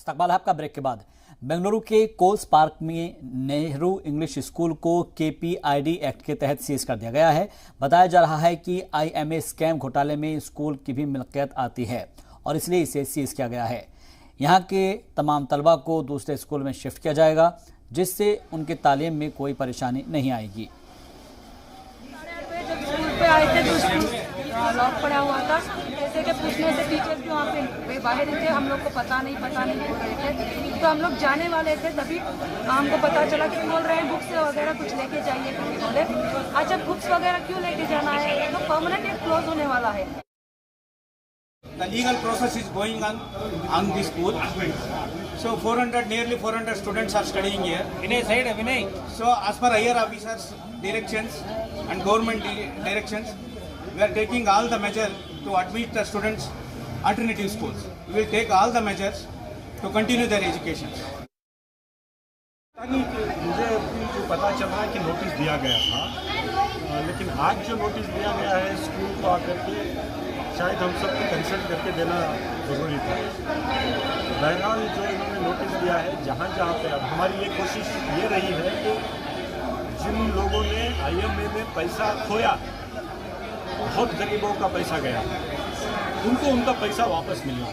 इस्तकबाल है आपका ब्रेक के बाद। बेंगलुरु के कोल्स पार्क में नेहरू इंग्लिश स्कूल को KPID एक्ट के तहत सीज कर दिया गया है। बताया जा रहा है कि IMA स्कैम घोटाले में स्कूल की भी मिल्कियत आती है और इसलिए इसे सीज किया गया है। यहाँ के तमाम तलबा को दूसरे स्कूल में शिफ्ट किया जाएगा, जिससे उनकी तालीम में कोई परेशानी नहीं आएगी। पे आए थे तो लॉक पड़ा हुआ था, जैसे कि पूछने से टीचर्स भी वहाँ पे बाहर थे, हम लोग को पता नहीं बोल रहे थे। तो हम लोग जाने वाले थे, तभी हमको पता चला कि बोल रहे हैं बुक्स वगैरह कुछ लेके जाइए करके बोले। अच्छा, बुक्स वगैरह क्यों लेके जाना है? तो परमानेंट क्लोज होने वाला है। The legal process is going on the school. So nearly 400 students are studying here. Vinay, side, Vinay. So as per higher officers' directions and government directions, we are taking all the measures to admit the students alternative schools. We will take all the measures to continue their education. मुझे जो पता चल रहा है कि notice दिया गया था, लेकिन आज जो नोटिस दिया गया है स्कूल को आकर के शायद हम सबको कंसल्ट करके देना ज़रूरी था। बहरहाल जो इन्होंने नोटिस दिया है, जहाँ पे अब हमारी ये कोशिश ये रही है कि जिन लोगों ने IMA में पैसा खोया, बहुत गरीबों का पैसा गया, उनको उनका पैसा वापस मिलना।